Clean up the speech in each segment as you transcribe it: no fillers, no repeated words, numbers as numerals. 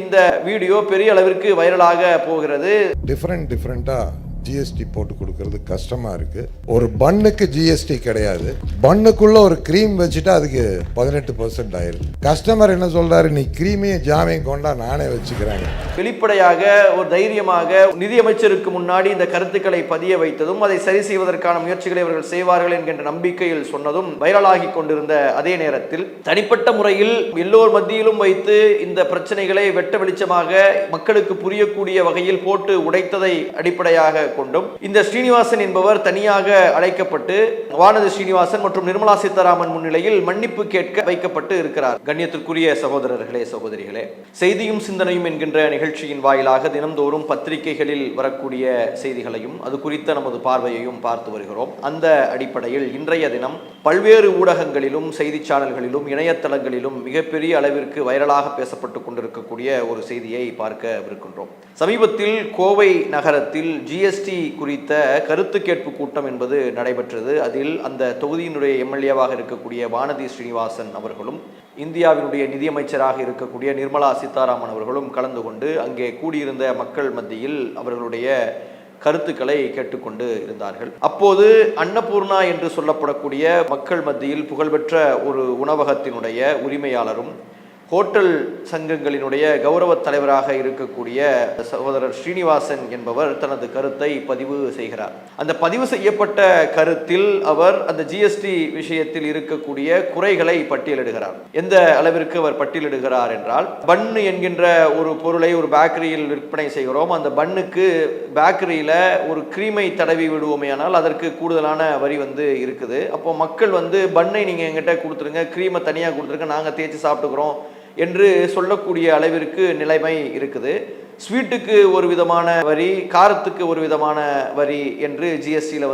இந்த வீடியோ பெரிய அளவிற்கு வைரலாக போகிறது. டிஃப்ரெண்டா ஜிஎஸ்டி போட்டு கொடுக்கறது கஷ்டமா இருக்கு. ஒரு பன்னுக்கு ஜிஎஸ்டி கிடையாது, பன்னுக்குள்ள ஒரு கிரீம் வச்சுட்டா அதுக்கு 18% ஆயிருக்கு. கஸ்டமர் என்ன சொல்றாரு, நீ கிரீமையும் ஜாமையும் கொண்டா நானே வச்சுக்கிறாங்க. வெளிப்படையாக ஒரு தைரியமாக நிதியமைச்சருக்கு முன்னாடி இந்த கருத்துக்களை பதிய வைத்ததும் அதை சரி செய்வதற்கான முயற்சிகளை அவர்கள் செய்வார்கள் என்கின்ற நம்பிக்கையில் சொன்னதும் வைரலாகி கொண்டிருந்த அதே நேரத்தில் தனிப்பட்ட முறையில் எல்லோர் மத்தியிலும் வைத்து இந்த பிரச்சனைகளை வெட்ட வெளிச்சமாக மக்களுக்கு புரியக்கூடிய வகையில் போட்டு உடைத்ததை அடிப்படையாக கொண்டும் இந்த ஸ்ரீனிவாசன் என்பவர் தனியாக அழைக்கப்பட்டு வானதி ஸ்ரீனிவாசன் மற்றும் நிர்மலா சீதாராமன் முன்னிலையில் மன்னிப்பு கேட்க வைக்கப்பட்டு இருக்கிறார். கண்ணியத்திற்குரிய சகோதரர்களே, சகோதரிகளே, செய்தியும் சிந்தனையும் என்கின்ற நிகழ்ச்சியின் வாயிலாக தினம்தோறும் பத்திரிகைகளில் வரக்கூடிய செய்திகளையும் அது குறித்த நமது பார்வையையும் பார்த்து வருகிறோம். அந்த அடிப்படையில் இன்றைய தினம் பல்வேறு ஊடகங்களிலும் செய்தி சேனல்களிலும் இணையதளங்களிலும் மிகப்பெரிய அளவிற்கு வைரலாக பேசப்பட்டுக் கொண்டிருக்கக்கூடிய ஒரு செய்தியை பார்க்கவிருக்கின்றோம். சமீபத்தில் கோவை நகரத்தில் ஜிஎஸ்டி குறித்த கருத்து கேட்பு கூட்டம் என்பது நடைபெற்றது. அதில் அந்த தொகுதியினுடைய எம்எல்ஏவாக இருக்கக்கூடிய வானதி ஸ்ரீனிவாசன் அவர்களும் இந்தியாவினுடைய நிதியமைச்சராக இருக்கக்கூடிய நிர்மலா சீதாராமன் அவர்களும் கலந்து கொண்டு அங்கே கூடியிருந்த மக்கள் மத்தியில் அவர்களுடைய கருத்துக்களை கேட்டுக்கொண்டு இருந்தார்கள். அப்போது அன்னபூர்ணா என்று சொல்லப்படக்கூடிய மக்கள் மத்தியில் புகழ்பெற்ற ஒரு உணவகத்தினுடைய உரிமையாளரும் ஹோட்டல் சங்கங்களினுடைய கௌரவ தலைவராக இருக்கக்கூடிய சகோதரர் ஸ்ரீனிவாசன் என்பவர் தனது கருத்தை பதிவு செய்கிறார். அந்த பதிவு செய்யப்பட்ட கருத்தில் அவர் அந்த ஜிஎஸ்டி விஷயத்தில் இருக்கக்கூடிய குறைகளை பட்டியலிடுகிறார். எந்த அளவிற்கு அவர் பட்டியலிடுகிறார் என்றால், பன்னு என்கின்ற ஒரு பொருளை ஒரு பேக்கரியில் விற்பனை செய்கிறோம். அந்த பன்னுக்கு பேக்கரியில ஒரு கிரீமை தடவி விடுவோமேயானால் அதற்கு கூடுதலான வரி இருக்குது. அப்போ மக்கள் பன்னை நீங்க எங்கிட்ட கொடுத்துருங்க, கிரீமை தனியாக கொடுத்துருங்க, நாங்கள் தேய்ச்சி சாப்பிட்டுக்கிறோம் என்று சொல்லக்கூடிய அளவிற்கு நிலைமை இருக்குது. ஸ்வீட்டுக்கு ஒரு விதமான வரி, காரத்துக்கு ஒரு விதமான வரி என்று ஜிஎஸ்டியில்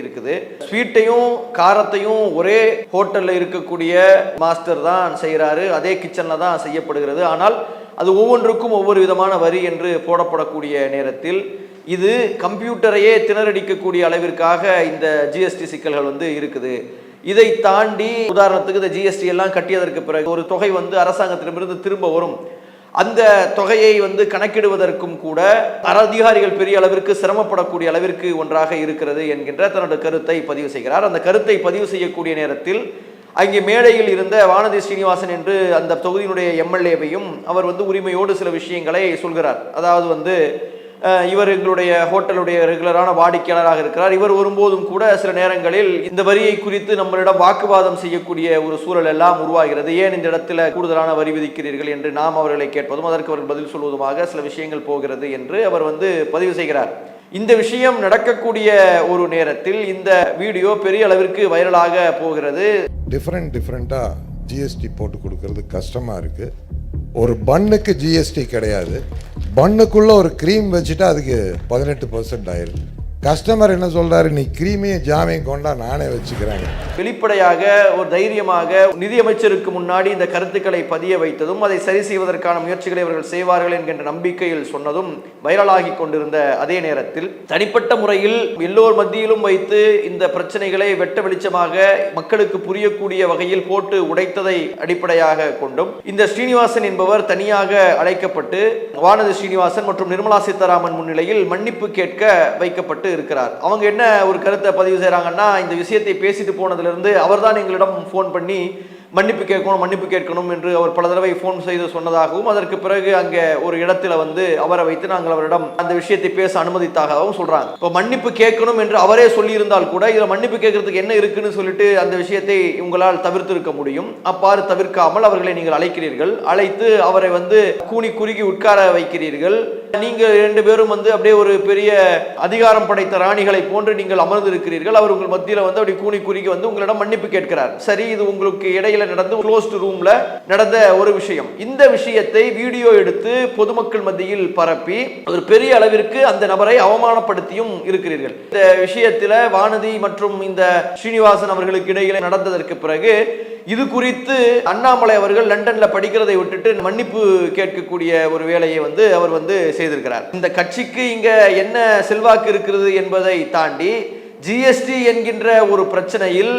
இருக்குது. ஸ்வீட்டையும் காரத்தையும் ஒரே ஹோட்டலில் இருக்கக்கூடிய மாஸ்டர் தான் செய்கிறாரு, அதே கிச்சனில் தான் செய்யப்படுகிறது. ஆனால் அது ஒவ்வொன்றுக்கும் ஒவ்வொரு விதமான வரி என்று போடப்படக்கூடிய நேரத்தில் இது கம்ப்யூட்டரையே திணறடிக்கக்கூடிய அளவிற்காக இந்த ஜிஎஸ்டி சிக்கல்கள் இருக்குது. இதை தாண்டி உதாரணத்துக்கு இந்த ஜிஎஸ்டி எல்லாம் கட்டியதற்கு பிறகு ஒரு தொகை அரசாங்கத்திடமிருந்து திரும்ப வரும். அந்த தொகையை கணக்கிடுவதற்கும் கூட அதிகாரிகள் பெரிய அளவிற்கு சிரமப்படக்கூடிய அளவிற்கு ஒன்றாக இருக்கிறது என்கின்ற தன்னோட கருத்தை பதிவு செய்கிறார். அந்த கருத்தை பதிவு செய்யக்கூடிய நேரத்தில் அங்கே மேடையில் இருந்த வானதி ஸ்ரீனிவாசன் என்று அந்த தொகுதியினுடைய எம்எல்ஏவையும் அவர் உரிமையோடு சில விஷயங்களை சொல்கிறார். அதாவது இவர் எங்களுடைய ஹோட்டலுடைய ரெகுலரான வாடிக்கையாளராக இருக்கிறார். இவர் வரும்போதும் கூட சில நேரங்களில் இந்த வரியை குறித்து நம்மளிடம் வாக்குவாதம் செய்யக்கூடிய ஒரு சூழல் எல்லாம் உருவாகிறது. ஏன் இந்த இடத்துல கூடுதலான வரி விதிக்கிறீர்கள் என்று நாம் அவர்களை கேட்பதும் அதற்கு அவர்கள் பதில் சொல்வதுமாக சில விஷயங்கள் போகிறது என்று அவர் பதிவு செய்கிறார். இந்த விஷயம் நடக்கக்கூடிய ஒரு நேரத்தில் இந்த வீடியோ பெரிய அளவிற்கு வைரலாக போகிறது. டிஃப்ரெண்டா ஜிஎஸ்டி போட்டு கொடுக்கறது கஷ்டமா இருக்கு. ஒரு பன்னுக்கு ஜிஎஸ்டி கிடையாது, பன்னுக்குள்ள ஒரு கிரீம் வச்சுட்டா அதுக்கு 18% ஆயிருக்கு. கஸ்டமர் என்ன சொல்றாரு, நீ கிரீமையும் ஜாமையும் கொண்டா நானே வச்சுக்கிறாங்க. வெளிப்படையாக ஒரு தைரியமாக நிதியமைச்சருக்கு முன்னாடி இந்த கருத்துக்களை பதிய வைத்ததும் அதை சரி செய்வதற்கான முயற்சிகளை அவர்கள் செய்வார்கள் என்கின்ற நம்பிக்கையில் சொன்னதும் வைரலாகி கொண்டிருந்த அதே நேரத்தில் தனிப்பட்ட முறையில் எல்லோர் மத்தியிலும் வைத்து இந்த பிரச்சனைகளை வெட்ட வெளிச்சமாக மக்களுக்கு புரியக்கூடிய வகையில் போட்டு உடைத்ததை அடிப்படையாக கொண்டும் இந்த ஸ்ரீனிவாசன் என்பவர் தனியாக அழைக்கப்பட்டு வானதி ஸ்ரீனிவாசன் மற்றும் நிர்மலா சீதாராமன் முன்னிலையில் மன்னிப்பு கேட்க வைக்கப்பட்டு இருக்கிறார். அவங்க என்ன ஒரு கருத்தை பதிவு செய்றாங்கன்னா, இந்த விஷயத்தை பேசிட்டு போனதிலிருந்து அவர்தான் எங்களிடம் போன் பண்ணி மன்னிப்பு கேட்கணும் என்று அவர் பல தடவை போன் செய்து சொன்னதாகவும், அதற்கு பிறகு அங்கே ஒரு இடத்துல அவரை வைத்து நாங்கள் அவரிடம் அந்த விஷயத்தை பேச அனுமதித்தாகவும் சொல்றாங்க. இப்போ மன்னிப்பு கேட்கணும் என்று அவரே சொல்லி இருந்தால் கூட இதுல மன்னிப்பு கேட்கறதுக்கு என்ன இருக்குன்னு சொல்லிட்டு அந்த விஷயத்தை உங்களால் தவிர்த்து இருக்க முடியும். அப்பாறு தவிர்க்காமல் அவர்களை நீங்கள் அழைக்கிறீர்கள், அழைத்து அவரை கூனி குறுகி உட்கார வைக்கிறீர்கள். நீங்கள் 2 பேரும் அப்படியே ஒரு பெரிய அதிகாரம் படைத்த ராணிகளை போன்று நீங்கள் அமர்ந்திருக்கிறீர்கள். அவர் உங்கள் மத்தியில் அப்படி கூனி குறுகி உங்களிடம் மன்னிப்பு கேட்கிறார். சரி, இது உங்களுக்கு இடையில நடந்து க்ளோஸ்ட் ரூம்ல நடந்த ஒரு விஷயம். இந்த விஷயத்தை வீடியோ எடுத்து பொதுமக்கள் மத்தியில் பரப்பி ஒரு பெரிய அளவிற்கு அந்த நபரை அவமானப்படுத்தியும் இருக்கிறீர்கள். இந்த விஷயத்தில் வானதி மற்றும் இந்த ஸ்ரீனிவாசன் அவர்களுக்கு இடையில நடந்ததற்கு பிறகு இது குறித்து அண்ணாமலை அவர்கள் லண்டன்ல படிக்கிறதை விட்டுட்டு மன்னிப்பு கேட்கக்கூடிய ஒரு வேலையை அவர் செய்திருக்கிறார். இந்த கட்சிக்கு இங்க என்ன செல்வாக்கு இருக்கிறது என்பதை தாண்டி ஜிஎஸ்டி என்கின்ற ஒரு பிரச்சனையில்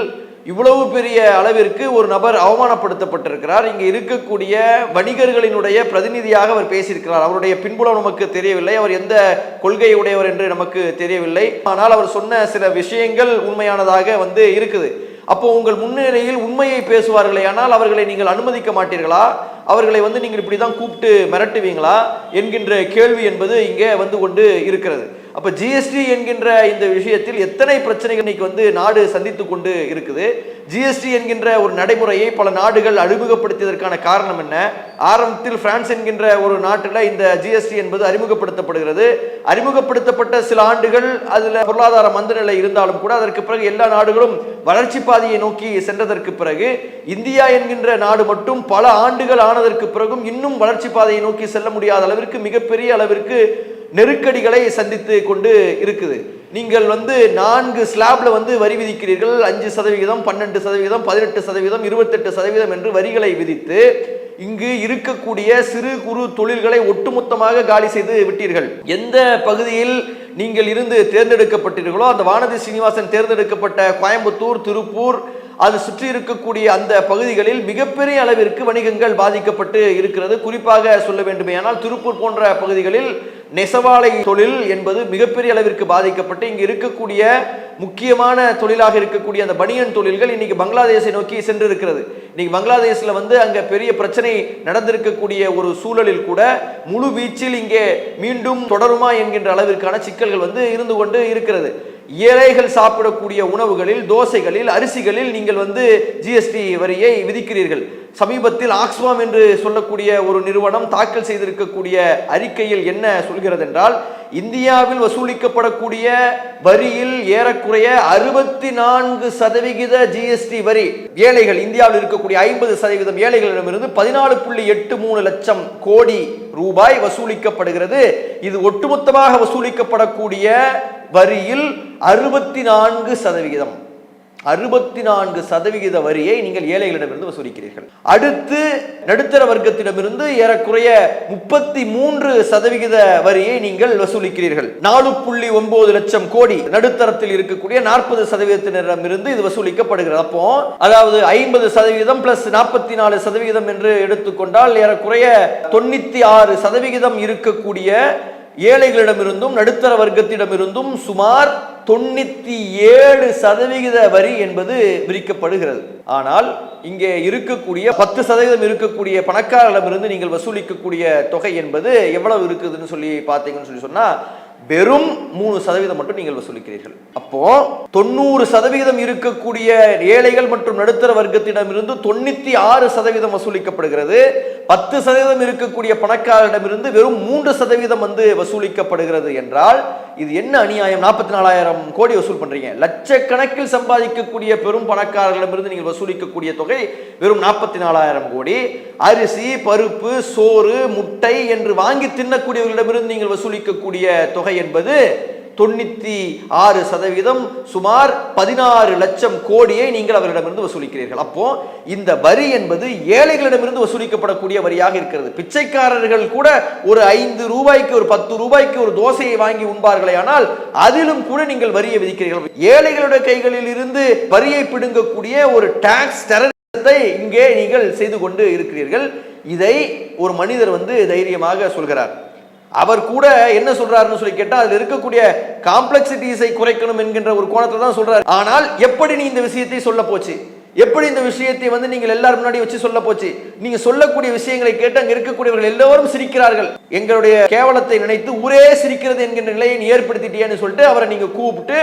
இவ்வளவு பெரிய அளவிற்கு ஒரு நபர் அவமானப்படுத்தப்பட்டிருக்கிறார். இங்கே இருக்கக்கூடிய வணிகர்களினுடைய பிரதிநிதியாக அவர் பேசியிருக்கிறார். அவருடைய பின்புலம் நமக்கு தெரியவில்லை, அவர் எந்த கொள்கை உடையவர் என்று நமக்கு தெரியவில்லை. ஆனால் அவர் சொன்ன சில விஷயங்கள் உண்மையானதாக இருக்குது. அப்போ உங்கள் முன்னிலையில் உண்மையை பேசுவார்களே, ஆனால் அவர்களை நீங்கள் அனுமதிக்க மாட்டீர்களா? அவர்களை நீங்கள் இப்படிதான் கூப்பிட்டு மிரட்டுவீங்களா என்கின்ற கேள்வி என்பது இங்கே கொண்டு இருக்கிறது. அப்ப ஜிஎஸ்டி என்கின்ற இந்த விஷயத்தில் எத்தனை பிரச்சனைகள் இன்னைக்கு நாடு சந்தித்து கொண்டு இருக்குது. ஜிஎஸ்டி என்கின்ற ஒரு நடைமுறையை பல நாடுகள் அறிமுகப்படுத்தியதற்கான காரணம் என்ன? ஆரம்பத்தில் பிரான்ஸ் என்கின்ற ஒரு நாட்டில் இந்த ஜிஎஸ்டி என்பது அறிமுகப்படுத்தப்படுகிறது. அறிமுகப்படுத்தப்பட்ட சில ஆண்டுகள் அதுல பொருளாதார மந்தநிலை இருந்தாலும் கூட அதற்கு பிறகு எல்லா நாடுகளும் வளர்ச்சி பாதையை நோக்கி சென்றதற்கு பிறகு இந்தியா என்கின்ற நாடு மட்டும் பல ஆண்டுகள் ஆனதற்கு பிறகும் இன்னும் வளர்ச்சி பாதையை நோக்கி செல்ல முடியாத அளவிற்கு மிகப்பெரிய அளவிற்கு நெருக்கடிகளை சந்தித்து கொண்டு இருக்குது. நீங்கள் 4 ஸ்லாப்ல வரி விதிக்கிறீர்கள். 5%, 12%, 18%, 28% என்று வரிகளை விதித்து இங்கு இருக்கக்கூடிய சிறு குறு தொழில்களை ஒட்டுமொத்தமாக காலி செய்து விட்டீர்கள். எந்த பகுதியில் நீங்கள் இருந்து தேர்ந்தெடுக்கப்பட்டீர்களோ அந்த வானதி சீனிவாசன் தேர்ந்தெடுக்கப்பட்ட கோயம்புத்தூர், திருப்பூர், அது சுற்றி இருக்கக்கூடிய அந்த பகுதிகளில் மிகப்பெரிய அளவிற்கு வணிகங்கள் பாதிக்கப்பட்டு இருக்கிறது. குறிப்பாக சொல்ல வேண்டுமேயானால் திருப்பூர் போன்ற பகுதிகளில் நெசவாலை தொழில் என்பது மிகப்பெரிய அளவிற்கு பாதிக்கப்பட்டு இங்கு இருக்கக்கூடிய முக்கியமான தொழிலாக இருக்கக்கூடிய அந்த பனியன் தொழில்கள் இன்னைக்கு பங்களாதேஷை நோக்கி சென்று இருக்கிறது. இன்னைக்கு பங்களாதேஷ்ல அங்க பெரிய பிரச்சனை நடந்திருக்கக்கூடிய ஒரு சூழலில் கூட முழு வீச்சில் இங்கே மீண்டும் தொடருமா என்கின்ற அளவிற்கான சிக்கல்கள் இருந்து கொண்டு இருக்கிறது. ஏழைகள் சாப்பிடக்கூடிய உணவுகளில், தோசைகளில், அரிசிகளில் நீங்கள் ஜிஎஸ்டி வரியை விதிக்கிறீர்கள். சமீபத்தில் ஆக்ஸ்வாம் என்று சொல்லக்கூடிய ஒரு நிறுவனம் தாக்கல் செய்திருக்கக்கூடிய அறிக்கையில் என்ன சொல்கிறது என்றால், இந்தியாவில் வசூலிக்கப்படக்கூடிய வரியில் ஏறக்குறைய 64% ஜிஎஸ்டி வரி ஏழைகள், இந்தியாவில் இருக்கக்கூடிய 50% ஏழைகளிடமிருந்து 14.83 லட்சம் கோடி ரூபாய் வசூலிக்கப்படுகிறது. இது ஒட்டுமொத்தமாக வசூலிக்கப்படக்கூடிய வரியில் 64% வரியை நீங்கள் ஏழைகளிடமிருந்து வசூலிக்கிறீர்கள். அடுத்து நடுத்தர வர்க்கத்திடமிருந்து ஏறக்குறைய 33% வரியை நீங்கள் வசூலிக்கிறீர்கள். 4.9 லட்சம் கோடி நடுத்தரத்தில் இருக்கக்கூடிய 40%இருந்து இது வசூலிக்கப்படுகிறது. அப்போ அதாவது 50% பிளஸ் 44% என்று எடுத்துக்கொண்டால் ஏறக்குறைய 96% இருக்கக்கூடிய ஏழைகளிடமிருந்தும் நடுத்தர வர்க்கத்திடமிருந்தும் சுமார் 97% வரி என்பது விதிக்கப்படுகிறது. ஆனால் இங்கே இருக்கக்கூடிய 10% இருக்கக்கூடிய பணக்காரர்களிடமிருந்து நீங்கள் வசூலிக்கக்கூடிய தொகை என்பது எவ்வளவு இருக்குதுன்னு சொல்லி பார்த்தீங்கன்னு சொன்னா வெறும் 3% மட்டும் நீங்கள் வசூலிக்கிறீர்கள். அப்போ 90% இருக்கக்கூடிய ஏழைகள் மற்றும் நடுத்தர வர்க்கத்திடமிருந்து 96% வசூலிக்கப்படுகிறது. 10% இருக்கக்கூடிய பணக்காரரிடமிருந்து வெறும் 3% வசூலிக்கப்படுகிறது என்றால் இது என்ன அநியாயம்? 44,000 கோடி வசூல் பண்றீங்க. லட்சக்கணக்கில் சம்பாதிக்கக்கூடிய பெரும் பணக்காரர்களிடமிருந்து நீங்கள் வசூலிக்கக்கூடிய தொகை வெறும் 44,000 கோடி. அரிசி, பருப்பு, சோறு, முட்டை என்று வாங்கி தின்னக்கூடியவர்களிடமிருந்து நீங்கள் வசூலிக்கக்கூடிய தொகை என்பது 96%, சுமார் 16 லட்சம் கோடியை நீங்கள் அவரிடமிருந்து வசூலிக்கிறீர்கள். அப்போ இந்த வரி என்பது ஏழைகளிடமிருந்து வசூலிக்கப்படக்கூடிய வரியாக இருக்கிறது. பிச்சைக்காரர்கள் கூட ஒரு 5 ரூபாய்க்கு, ஒரு 10 ரூபாய்க்கு ஒரு தோசையை வாங்கி உண்பார்களே, ஆனால் அதிலும் கூட நீங்கள் வரியை விதிக்கிறீர்கள். ஏழைகளுடைய கைகளில் இருந்து வரியை பிடுங்கக்கூடிய ஒரு டாக்ஸ் டெரரிசத்தை இங்கே நீங்கள் செய்து கொண்டு இருக்கிறீர்கள். இதை ஒரு மனிதர் தைரியமாக சொல்கிறார். அவர் கூட என்ன சொல்றாருன்னு சொல்லி கேட்டா, அதுல இருக்கக்கூடிய காம்ப்ளெக்சிட்டிஸை குறைக்கணும் என்கின்ற ஒரு கோணத்தை தான் சொல்றாரு. ஆனால் எப்படி நீ இந்த விஷயத்தை சொல்ல போச்சு? எப்படி இந்த விஷயத்தை நீங்கள் எல்லாரும் முன்னாடி வச்சு சொல்ல போச்சு? நீங்க சொல்லக்கூடிய விஷயங்களை கேட்டு அங்க இருக்கக்கூடியவர்கள் எல்லோரும் சிரிக்கிறார்கள். எங்களுடைய கேவலத்தை நினைத்து ஊரே சிரிக்கிறது என்கின்ற நிலையை ஏற்படுத்திட்டேன்னு சொல்லிட்டு அவரை நீங்க கூப்பிட்டு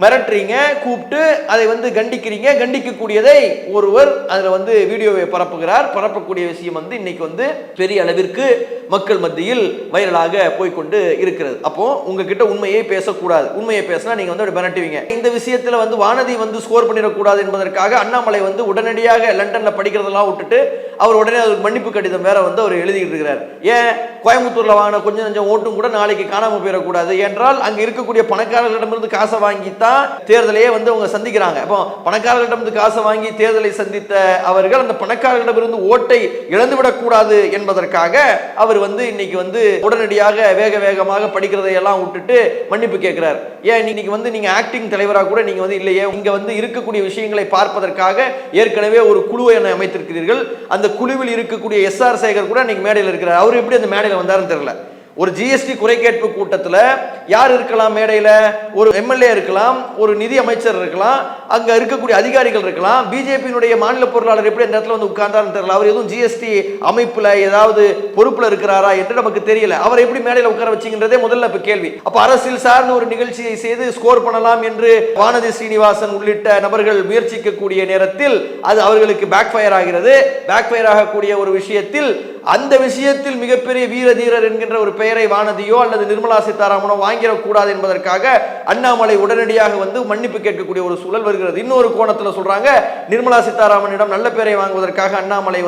மிரட்டுறீங்க, கூப்பிட்டு அதை கண்டிக்கிறீங்க. கண்டிக்கக்கூடியதை ஒருவர் அதுல வீடியோவை பரப்புகிறார். பரப்பக்கூடிய விஷயம் இன்னைக்கு பெரிய அளவிற்கு மக்கள் மத்தியில் வைரலாக போய்கொண்டு இருக்கிறது. அப்போ உங்ககிட்ட உண்மையை பேசக்கூடாது. உண்மையை பேசினா நீங்க மிரட்டுவீங்க. இந்த விஷயத்துல வானதி ஸ்கோர் பண்ணிடக்கூடாது என்பதற்காக அண்ணாமலை உடனடியாக லண்டன்ல படிக்கிறதெல்லாம் விட்டுட்டு அவர் உடனே மன்னிப்பு கடிதம் வேற அவர் எழுதிட்டு இருக்கிறார். ஏன்? கோயம்புத்தூர்ல வாங்கின கொஞ்சம் ஓட்டும் கூட நாளைக்கு காணாம போயிடக்கூடாது என்றால் அங்க இருக்கக்கூடிய பணக்காரர்களிடமிருந்து காசை வாங்கித்தான் தேர்தலையே அவங்க சந்திக்கிறாங்க. அப்போ பணக்காரர்களிடமிருந்து காசை வாங்கி தேர்தலை சந்தித்த அவர்கள் அந்த பணக்காரர்களிடமிருந்து ஓட்டை இழந்துவிடக் கூடாது என்பதற்காக அவர் அவர் இன்னைக்கு உடனடியாக வேகமாக படிக்கிறதை எல்லாம் விட்டுட்டு மன்னிப்பு கேட்கிறார். ஏன் இன்னைக்கு நீங்க ஆக்டிங் தலைவராக கூட நீங்க இல்லையே, இங்க இருக்கக்கூடிய விஷயங்களை பார்ப்பதற்காக ஏற்கனவே ஒரு குழுவை அமைத்திருக்கிறீர்கள். அந்த குழுவில் இருக்கக்கூடிய எஸ்ஆர் சேகர் கூட இன்னைக்கு மேடையில் இருக்கிறார். அவர் எப்படி அந்த மேடையில் வந்தாருன்னு தெரியல. ஒரு ஜிஎஸ்டி குறைகேட்பு கூட்டத்தில் யார் இருக்கலாம்? மேடையில் ஒரு எம்எல்ஏ இருக்கலாம், ஒரு நிதி அமைச்சர் இருக்கலாம், அங்க இருக்கக்கூடிய அதிகாரிகள் இருக்கலாம். பிஜேபியினுடைய மாநில பொருளாளர் எப்படி அந்த இடத்துல உட்கார்ந்தாருன்னு தெரியல. அவர் எதுவும் ஜிஎஸ்டி அமைப்புல ஏதாவது பொறுப்புல இருக்கிறாரா என்று நமக்கு தெரியல. அவர் எப்படி மேடையில் உட்கார வச்சுங்கன்றதே முதல்ல கேள்வி. அப்ப அரசியல் சார்ந்த ஒரு நிகழ்ச்சியை செய்து ஸ்கோர் பண்ணலாம் என்று வானதி ஸ்ரீனிவாசன் உள்ளிட்ட நபர்கள் முயற்சிக்கக்கூடிய நேரத்தில் அது அவர்களுக்கு பேக் ஃபயர் ஆகிறது. பேக் ஃபயர் ஆகக்கூடிய ஒரு விஷயத்தில், அந்த விஷயத்தில் மிகப்பெரிய வீரதீரர் என்கின்ற ஒரு பெயரை வானதியோ அல்லது நிர்மலா சீதாராமனோ வாங்கிடக்கூடாது என்பதற்காக அண்ணாமலை உடனடியாக மன்னிப்பு கேட்கக்கூடிய ஒரு சூழல் வருகிறது. இன்னொரு கோணத்தில் சொல்றாங்க, நிர்மலா சீதாராமனிடம் நல்ல பெயரை வாங்குவதற்காக அண்ணாமலை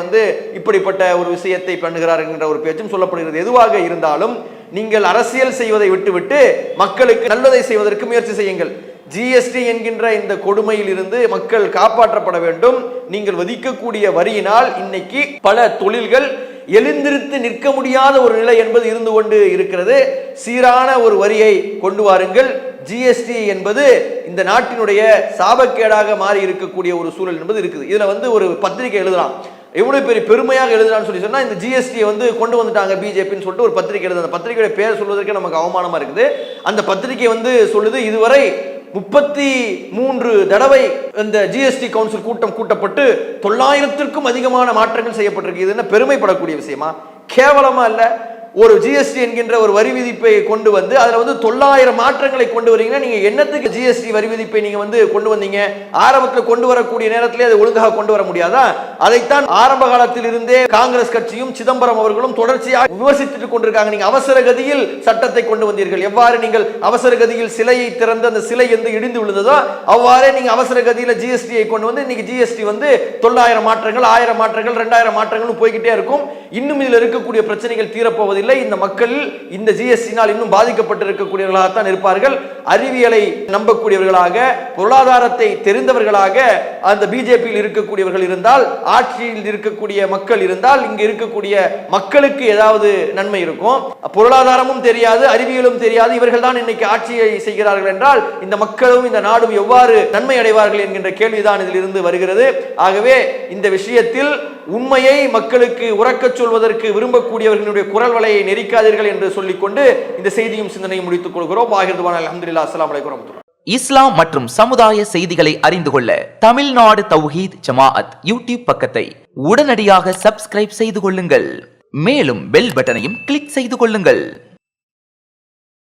இப்படிப்பட்ட ஒரு விஷயத்தை பண்ணுகிறார் என்கின்ற ஒரு பேச்சும் சொல்லப்படுகிறது. எதுவாக இருந்தாலும் நீங்கள் அரசியல் செய்வதை விட்டுவிட்டு மக்களுக்கு நல்லதை செய்வதற்கு முயற்சி செய்யுங்கள். ஜிஎஸ்டி என்கின்ற இந்த கொடுமையில் இருந்து மக்கள் காப்பாற்றப்பட வேண்டும். நீங்கள் விதிக்கக்கூடிய வரியினால் இன்னைக்கு பல தொழில்கள் எழுந்திருத்து நிற்க முடியாத ஒரு நிலை என்பது இருந்து கொண்டு இருக்கிறது. சீரான ஒரு வரியை கொண்டு வாருங்கள். ஜிஎஸ்டி என்பது இந்த நாட்டினுடைய சாபக்கேடாக மாறி இருக்கக்கூடிய ஒரு சூழல் என்பது இருக்குது. இதுல ஒரு பத்திரிகை எழுதலாம், எவ்வளவு பெரிய பெருமையாக எழுதுறான்னு சொல்லி சொன்னா, இந்த ஜிஎஸ்டியை கொண்டு வந்துட்டாங்க பிஜேபின்னு சொல்லிட்டு ஒரு பத்திரிகை எழுது. அந்த பத்திரிகையோட பேர் சொல்வதற்கு நமக்கு அவமானமா இருக்குது. அந்த பத்திரிகை சொல்லுது, இதுவரை 33 தடவை இந்த ஜிஎஸ்டி கவுன்சில் கூட்டம் கூட்டப்பட்டு 900க்கும் அதிகமான மாற்றங்கள் செய்யப்பட்டிருக்கு. இது என்ன பெருமைப்படக்கூடிய விஷயமா? கேவலமா இல்ல? ஒரு ஜிஎஸ்டி என்கின்ற ஒரு வரி விதிப்பை கொண்டு அதுல 900 மாற்றங்களை கொண்டு வரீங்கன்னா நீங்க என்னத்துக்கு ஜிஎஸ்டி வரி விதிப்பை நீங்க கொண்டு வந்தீங்க? ஆரம்பத்தில் கொண்டு வரக்கூடிய நேரத்திலே அதை ஒழுங்காக கொண்டு வர முடியாதா? அதைத்தான் ஆரம்ப காலத்தில் இருந்தே காங்கிரஸ் கட்சியும் சிதம்பரம் அவர்களும் தொடர்ச்சியாக விமர்சித்துக் கொண்டிருக்காங்க. நீங்க அவசர கதியில் சட்டத்தை கொண்டு வந்தீர்கள். எவ்வாறு நீங்கள் அவசர கதியில் சிலையை திறந்து அந்த சிலை இடிந்து விழுந்ததோ அவ்வாறே நீங்க அவசர கதியில ஜிஎஸ்டியை கொண்டு இன்னைக்கு ஜிஎஸ்டி 900 மாற்றங்கள், 1000 மாற்றங்கள், 2000 மாற்றங்களும் போய்கிட்டே இருக்கும். இன்னும் இதில் இருக்கக்கூடிய பிரச்சனைகள் தீரப்போவதில்லை. இந்த மக்கள் இந்த ஜிஎஸ்டினால் இன்னும் பாதிக்கப்பட்டிருக்கக்கூடியவர்களாகத்தான் இருப்பார்கள். அறிவியலை நம்பக்கூடியவர்களாக, பொருளாதாரத்தை தெரிந்தவர்களாக அந்த பிஜேபியில் இருக்கக்கூடியவர்கள் இருந்தால், ஆட்சியில் இருக்கக்கூடிய மக்கள் இருந்தால், இங்கு இருக்கக்கூடிய மக்களுக்கு ஏதாவது நன்மை இருக்கும். பொருளாதாரமும் தெரியாது, அறிவியலும் தெரியாது, இவர்கள் தான் இன்னைக்கு ஆட்சியை செய்கிறார்கள் என்றால் இந்த மக்களும் இந்த நாடும் எவ்வாறு நன்மை அடைவார்கள் என்கின்ற கேள்விதான் இதில் இருந்து வருகிறது. ஆகவே இந்த விஷயத்தில் உண்மையை மக்களுக்கு உறக்கச் சொல்வதற்கு விரும்பக்கூடியவர்களுடைய குரல் வலையை நெரிக்காதீர்கள் என்று சொல்லிக்கொண்டு இந்த செய்தியும் சிந்தனையும் முடித்துக் கொள்கிறோம். அல்ஹம்துலில்லாஹ். அஸ்ஸலாமு அலைக்கும் வரஹ்மத்துல்லாஹ். இஸ்லாம் மற்றும் சமுதாய செய்திகளை அறிந்து கொள்ள தமிழ்நாடு தௌஹீத் ஜமாஅத் யூடியூப் பக்கத்தை உடனடியாக சப்ஸ்கிரைப் செய்து கொள்ளுங்கள். மேலும் பெல் பட்டனையும் கிளிக் செய்து கொள்ளுங்கள்.